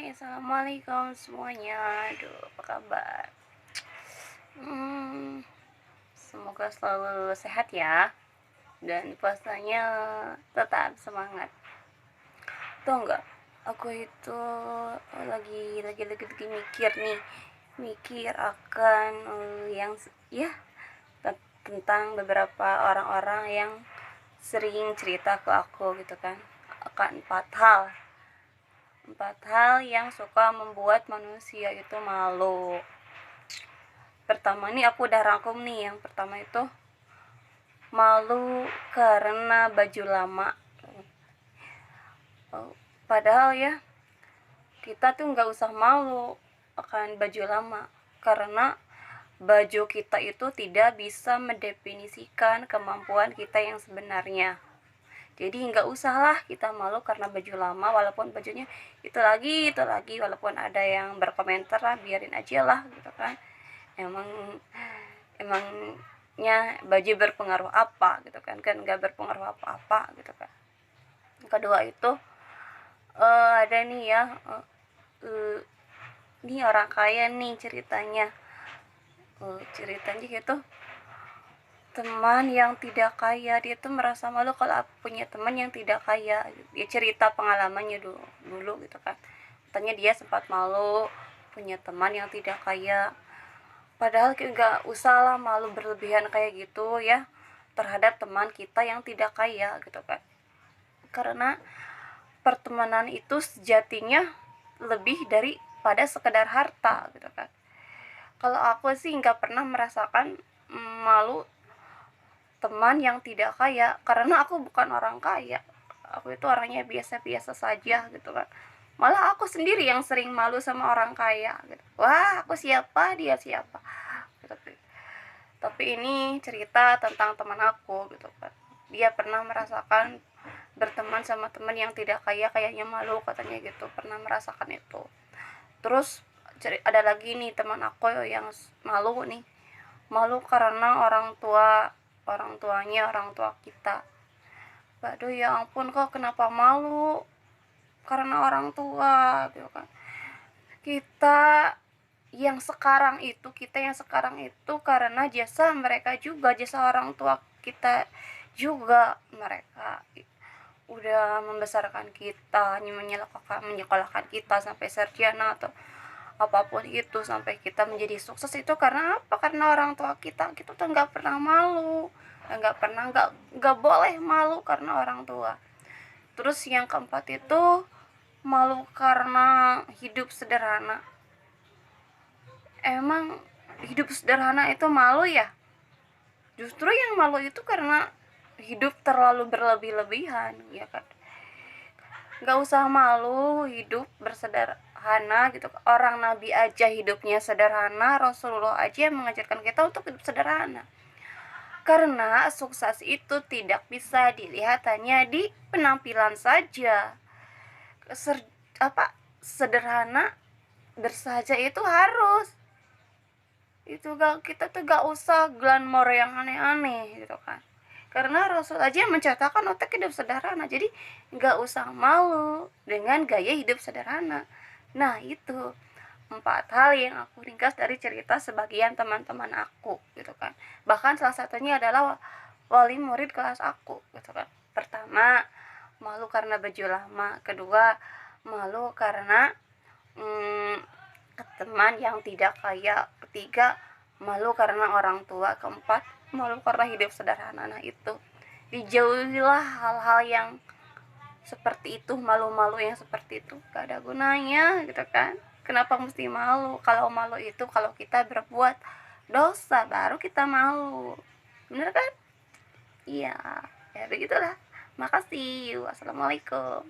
Assalamualaikum semuanya. Aduh, apa kabar? Hmm, Semoga selalu sehat ya, dan puasanya tetap semangat. Tuh enggak, aku itu lagi mikir nih, mikir akan ya tentang beberapa orang-orang yang sering cerita ke aku gitu kan, akan empat hal yang suka membuat manusia itu malu. Pertama nih aku udah rangkum nih. Yang pertama itu malu karena baju lama. Padahal ya kita tuh nggak usah malu akan baju lama, karena baju kita itu tidak bisa mendefinisikan kemampuan kita yang sebenarnya. Jadi nggak usahlah kita malu karena baju lama, walaupun bajunya itu lagi, walaupun ada yang berkomentar lah, biarin aja lah gitu kan. Emangnya baju berpengaruh apa gitu kan nggak berpengaruh apa-apa gitu kan. Kedua itu ada nih ya, ini orang kaya nih ceritanya gitu. Teman yang tidak kaya, dia tuh merasa malu kalau punya teman yang tidak kaya. Dia cerita pengalamannya dulu gitu kan, katanya dia sempat malu punya teman yang tidak kaya. Padahal nggak usah lah malu berlebihan kayak gitu ya terhadap teman kita yang tidak kaya gitu kan, karena pertemanan itu sejatinya lebih daripada sekedar harta gitu kan. Kalau aku sih nggak pernah merasakan malu teman yang tidak kaya, karena aku bukan orang kaya. Aku itu orangnya biasa-biasa saja gitu kan. Malah aku sendiri yang sering malu sama orang kaya gitu. Wah, aku siapa, dia siapa. Tapi ini cerita tentang teman aku gitu kan. Dia pernah merasakan berteman sama teman yang tidak kaya, kayaknya malu katanya gitu, pernah merasakan itu. Terus ada lagi nih teman aku yang malu karena orang tua kita. Waduh, ya ampun, kok kenapa malu karena orang tua gitu kan. Kita yang sekarang itu karena jasa orang tua kita juga. Mereka udah membesarkan kita, menyekolahkan kita sampai sarjana atau apapun itu, sampai kita menjadi sukses. Itu karena apa? Karena orang tua kita tuh nggak pernah malu, nggak boleh malu karena orang tua. Terus yang keempat itu malu karena hidup sederhana. Emang hidup sederhana itu malu ya? Justru yang malu itu karena hidup terlalu berlebih-lebihan ya kan. Nggak usah malu hidup bersederhana gitu. Orang Nabi aja hidupnya sederhana, Rasulullah aja mengajarkan kita untuk hidup sederhana. Karena sukses itu tidak bisa dilihat hanya di penampilan saja. Sederhana bersahaja itu harus. Kita tuh gak usah glamour yang aneh-aneh gitu kan. Karena Rasul aja menceritakan otak hidup sederhana. Jadi gak usah malu dengan gaya hidup sederhana. Nah, itu 4 hal yang aku ringkas dari cerita sebagian teman-teman aku gitu kan. Bahkan salah satunya adalah wali murid kelas aku gitu kan. Pertama, malu karena baju lama. Kedua, malu karena teman yang tidak kaya. Ketiga, malu karena orang tua. Keempat, malu karena hidup sederhana. Nah, itu dijauhilah hal-hal yang seperti itu, malu-malu yang seperti itu gak ada gunanya gitu kan. Kenapa mesti malu? Kalau malu itu kalau kita berbuat dosa baru kita malu, bener kan? Iya, ya begitulah. Makasih. Wassalamualaikum.